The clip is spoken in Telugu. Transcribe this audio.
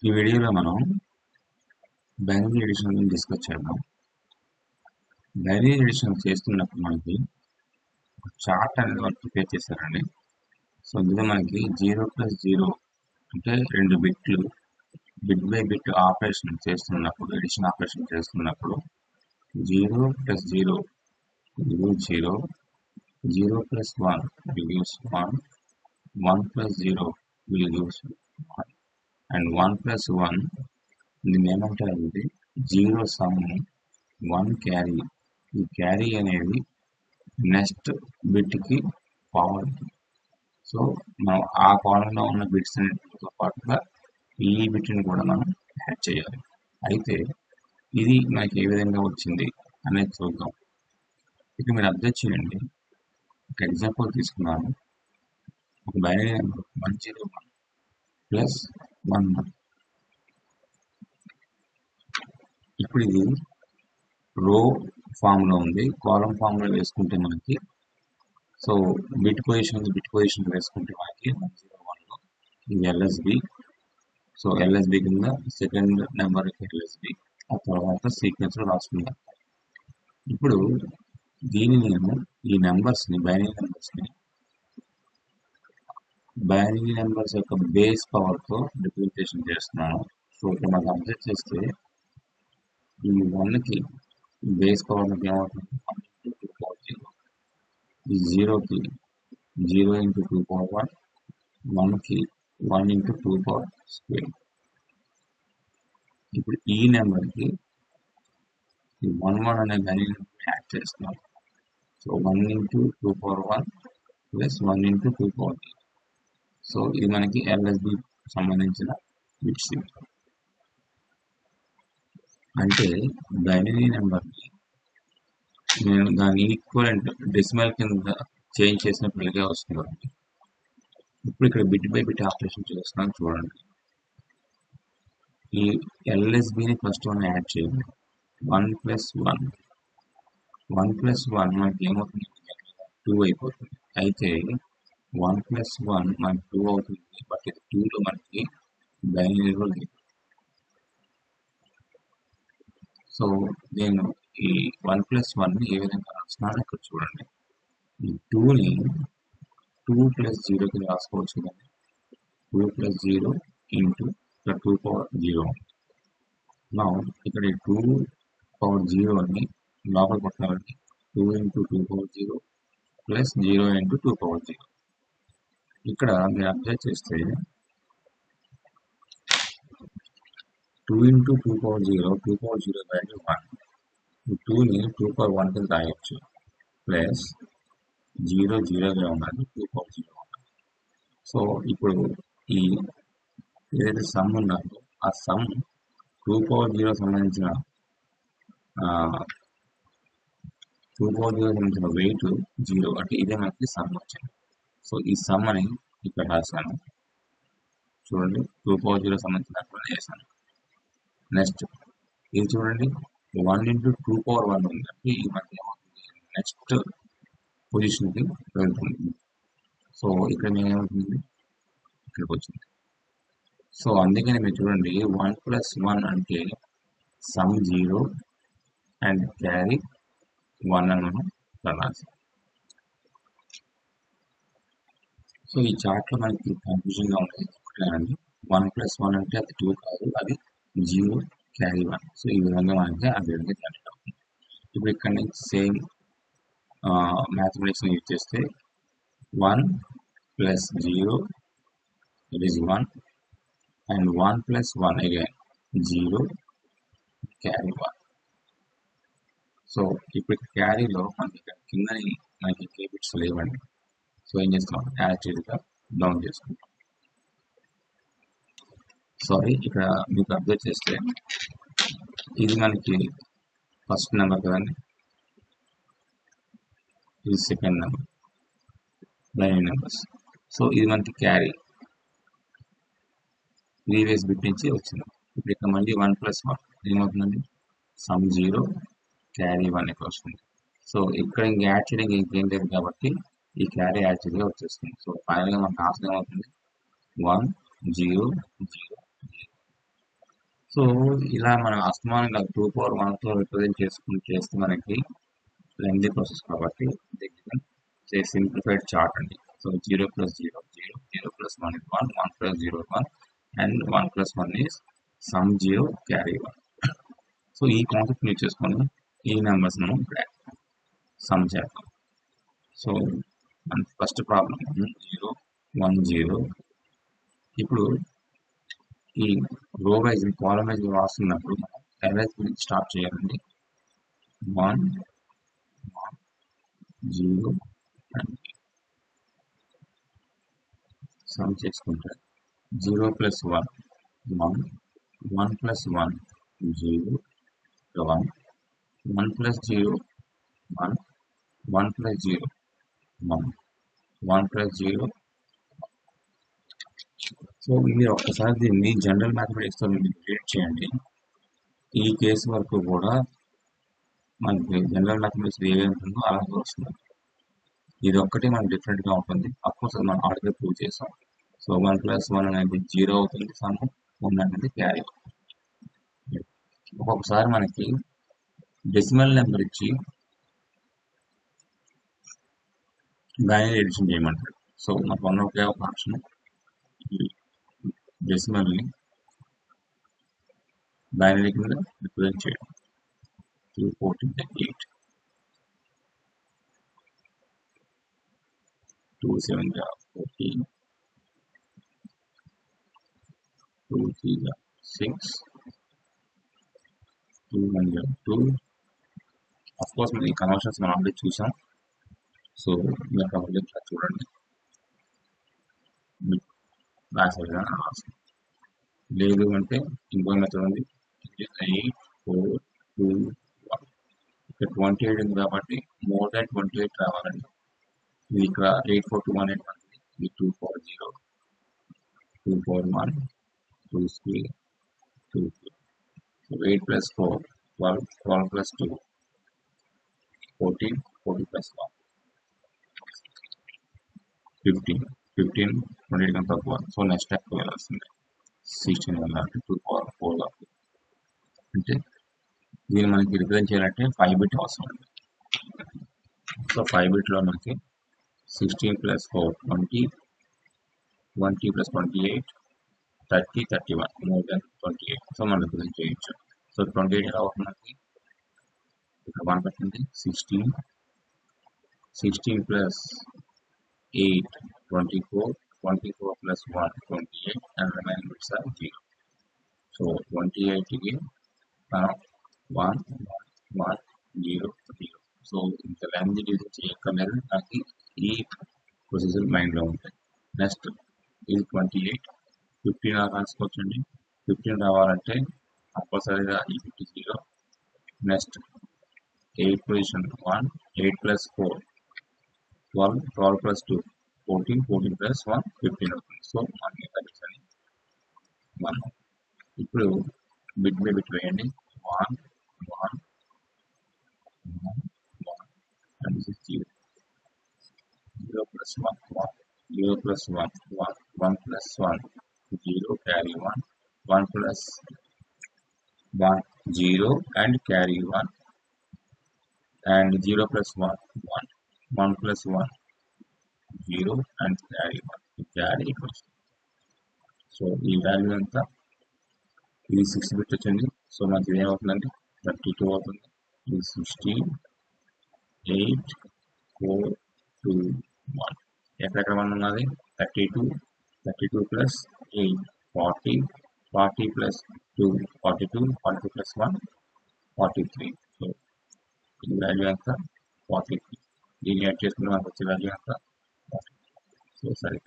ఈ వీడియోలో మనం బైనరీ ఎడిషన్ గురించి డిస్కస్ చేద్దాం. బైనరీ ఎడిషన్ చేస్తున్నప్పుడు మనకి ఒక చార్ట్ అనేది వాళ్ళు ప్రిపేర్ చేశారండి. సో ఇందులో మనకి 0+0 అంటే 2 బిట్లు బిట్ బై బిట్ ఆపరేషన్ చేస్తున్నప్పుడు, ఎడిషన్ ఆపరేషన్ చేస్తున్నప్పుడు 0+0 gives 0, 0+1 will gives 1, 1+0 will gives 1 and 1+1 దీన్ని ఏమంటారు అంటే 0 సమ్ 1 క్యారీ. ఈ క్యారీ అనేది నెక్స్ట్ బిట్కి ఫార్వర్డ్. సో మనం ఆ కాలంలో ఉన్న బిట్స్ అన్నిటితో పాటుగా ఈ బిట్ని కూడా మనం యాడ్ చేయాలి. అయితే ఇది మనకి ఏ విధంగా వచ్చింది అనేది చూద్దాం. ఇక మీరు అబ్జర్వ్ చేయండి, ఒక ఎగ్జాంపుల్ తీసుకున్నాను. ఒక బైనరీ నెంబర్ 101 ప్లస్ 1. ఇప్పుడు ఇది రో ఫామ్లో ఉంది. కాలం ఫామ్లో వేసుకుంటే మనకి సో బిట్ పొజిషన్ వేసుకుంటే మనకి 101లో ఇది ఎల్ఎస్బి. సో ఎల్ఎస్బి కింద సెకండ్ నెంబర్కి ఎల్ఎస్బి, ఆ తర్వాత సీక్వెన్స్లో రాసుకుంటాం. ఇప్పుడు దీన్ని నేను ఈ నెంబర్స్ని బైనరీ నెంబర్స్ యొక్క బేస్ పవర్తో రిప్రజెంటేషన్ చేస్తున్నాను. సో ఇక్కడ మనకు అబ్జర్వ్ చేస్తే ఈ 1కి బేస్ పవర్ ఏమవుతుంది, 1 ఈ 0కి 0 into 2 power 1, 1కి 1 into 2 power square. ఇప్పుడు ఈ నెంబర్కి 1 అనే బైనరీ నెంబర్ యాడ్ చేస్తున్నాం. So 1 into 2 power 1 plus 1 into 2 power 3. So ఇది మనకి ఎల్ఎస్బి సంబంధించిన బిట్స్. అంటే బైనరీ నెంబర్ని నేను దాని ఈక్వలెంట్ డెసిమల్ కింద చేంజ్ చేసినప్పుడు ఇలాగే వస్తుంది. ఇప్పుడు ఇక్కడ బిట్ బై బిట్ ఆపరేషన్ చేస్తున్నాను చూడండి. ఈ ఎల్ఎస్బిని ఫస్ట్ మనం యాడ్ చేయాలి. 1+1 మనకి ఏమవుతుంది, 2 అయిపోతుంది. అయితే 1+1 మనకి 2 అవుతుంది, బట్ ఇది 2లో మనకి బైనరీలో లేదు. సో నేను ఈ 1+1ని ఏ విధంగా రాస్తున్నాను ఇక్కడ చూడండి. ఈ 2ని 2+0కి రాసుకోవచ్చు కదండి. 2+0 ఇంటూ ఇక్కడ 2 power 0. నా ఇక్కడ 2 power 0ని లోపల కొట్టాలండి. 2 into 2 power 0 plus 0 into 2 power 0. ఇక్కడ మీరు అబ్జర్వ్ చేస్తే 2 into 2 power 0, 2 power 0 వాల్యూ 1. 2ని 2 power 1 కింద రాయొచ్చు. ప్లస్ 0 0గా ఉండాలి, 2 power 0 ఉండాలి. సో ఇప్పుడు ఈ ఏదైతే సమ్ ఉన్నదో ఆ సమ్ 2 power 0 సంబంధించిన 2 power 0 సంబంధించిన వెయిట్ 0, అంటే ఇదే మనకి సమ్ వచ్చింది. సో ఈ సమ్ అని ఇక్కడ రాశాను చూడండి. 2 power 0 సంబంధించిన వేసాను. నెక్స్ట్ ఇది చూడండి, 1 into 2 power 1 ఉంది, అంటే ఇది మనకి ఏమవుతుంది, నెక్స్ట్ పొజిషన్కి వెళ్తుంది. సో ఇక్కడ ఏమవుతుంది, ఇక్కడికి వచ్చింది. సో అందుకని మీరు చూడండి 1+1 అంటే సమ్ 0 అండ్ క్యారీ 1 అని మనం రాసాం. సో ఈ చార్ట్లో మనకి కన్ఫ్యూజన్గా ఉండేది ఒకటేనండి. 1+1 అంటే అది 2 కాదు, అది 0 క్యారీ 1. సో ఈ విధంగా మనకి ఆ విధంగా జనరేట్ అవుతుంది. ఇప్పుడు ఇక్కడ నుంచి సేమ్ మ్యాథమెటిక్స్ని యూజ్ చేస్తే 1+0 it is 1 and 1+1 again 0 carry 1. So ఇప్పుడు క్యారీలో మనకి ఇక్కడ కిందని మనకి కే బిట్స్ లేవండి. సో ఏం చేస్తాం, యాక్చువల్గా డౌన్ చేసుకుంటాం. సారీ, ఇక్కడ మీకు అబ్జర్వ్ చేస్తే ఇది మనకి ఫస్ట్ నెంబర్ కదండి, ఇది second number binary numbers. So ఇది మనకి క్యారీ ప్రీవియస్ బిట్ నుంచి వచ్చింది. ఇప్పుడు ఇక్కడ మళ్ళీ 1+1 ఏమవుతుందండి, సమ్ 0 క్యారీ 1 ఇక్కడ వస్తుంది. సో ఇక్కడ ఇంక యాడ్ చేయడానికి ఇంకేం లేదు కాబట్టి ఈ క్యారీ యాక్చువల్గా వచ్చేస్తుంది. సో ఫైనల్గా మనకు ఆన్సర్ ఏమవుతుంది, 1 0 0 0. సో ఇలా మనం అస్తమానంగా 2 power 1తో రిప్రజెంట్ చేస్తే మనకి లెంగ్తీ ప్రాసెస్ కాబట్టి సింప్లిఫైడ్ చార్ట్ అండి. So 0 + 0 0 0 + 1 is 1 1 + 0 1 and 1 + 1 is some 0 carry 1. So ఈ కాన్సెప్ట్ యూజ్ చేసుకొని ఈ నెంబర్స్ మనం ఇక్కడ సమ్ చేద్దాం. సో మన ఫస్ట్ ప్రాబ్లం 0 1 0. ఇప్పుడు ఈ రో వైజ్ కాలమ్ వైజ్ రాస్తున్నప్పుడు మనం ఎర్రర్స్ గురించి స్టార్ట్ చేయాలండి. 1 0 అండ్ సమ్ చేసుకుంటే 0 + 1 1 1 + 1 0 1 1 + 0 1 1 + 0 1 1 + 0. సో మీరు ఒక్కసారి దీన్ని జనరల్ మ్యాథమెటిక్స్తో మీరు రీడ్ చేయండి. ఈ కేసు వరకు కూడా మనకి జనరల్ మ్యాథమెటిక్స్ ఏవే ఉంటుందో అలాగే వస్తుంది. ఇది ఒక్కటి మనకు డిఫరెంట్గా ఉంటుంది. అఫ్కోర్స్ అది మనం ఆల్రెడీ ప్రూవ్ చేసాం. సో 1 + 1 అనేది 0 అవుతుంది, సమ్ 1 అనేది క్యారీ. ఒక్కొక్కసారి మనకి డెసిమల్ నెంబర్ ఇచ్చి బైనరీ ఎడిషన్ చేయమంటారు. సో మనకు ఒకే ఒక ఆప్షన్ డెసిమల్ని బైనరీ కింద రిప్రజెంట్ చేయడం. 2 14 8 2 7 14 2 3 6 2 1 2. అఫ్కోర్స్ ఈ కన్వర్షన్స్ మనం ఆల్రెడీ చూసాం. సో మీరు కాబట్టి ఇట్లా చూడండి, రాసే విధానం రాస్తాం. లేదు అంటే ఇంకో మెథడ్ ఉంది, 8 4 2 1. ఇక్కడ 28 ఉంది కాబట్టి మోర్ దాన్ 28 రావాలండి. ఇది ఇక్కడ 8 4 2 1 8 1, ఇది 2 4 0 2 4 1 2 3 2 3. So 8 + 4 12 12 + 2 14 14 + 1 15 15 28 కన్నా తక్కువ. సో నెక్స్ట్ స్టెప్ వెళ్ళాల్సిందే 16 వెళ్ళాలంటే 2 power 4 అంటే దీన్ని మనకి రిప్రజెంట్ చేయాలంటే 5 బిట్ అవసరం అండి. సో 5 బిట్లో మనకి 16 + 4 20 20 + 28 30 31 మోర్ దాన్ 28. సో మనం రిప్రజెంట్ చేయొచ్చు. సో 28 ఎలా అవుతుంది, ఇక్కడ 1 పెట్టండి. 16 16 + 8 24 24 + 1 28 and remaining bits are 0. So 28కి మనం 1 1 0 0. సో ఇంత లెంగ్త్ డివిజన్ చేయక్కర్లేదు, నాకు ఈ ప్రొసీజర్ మైండ్లో ఉంటాయి. నెక్స్ట్ ఇది 28 15 రాసుకోవచ్చండి. 15 రావాలంటే కంపల్సరీగా ఈ 50 0. నెక్స్ట్ 8 పొజిషన్ 1 8 + 4 12 12 + 2 14 14 + 1 15 అవుతుంది. సో మనకి అని మనం ఇప్పుడు బిట్ బై బిట్ వేయండి. 1 1 1 1 and this is 0 0 + 1 1 0 + 1 1 1 + 1 0 carry 1 1 + 1 0 and carry 1 and 0 + 1 1 1 + 1 0 and carry 1 carry equals. So ఈ వాల్యూ అంతా ఇది 6 బిట్ వచ్చింది. సో మనకి ఇది ఏమవుతుందండి 32 అవుతుంది. ఇది 16 8 4 2 1. ఎక్కడెక్కడ 1 ఉన్నది 32 32 + 8 40 40 + 2 42 42 + 1 43. సో ఈ వాల్యూ అంతా 43. దీన్ని యాడ్ చేసుకుంటే మనకు వచ్చే వాల్యూ అంతా 43. సో సరే.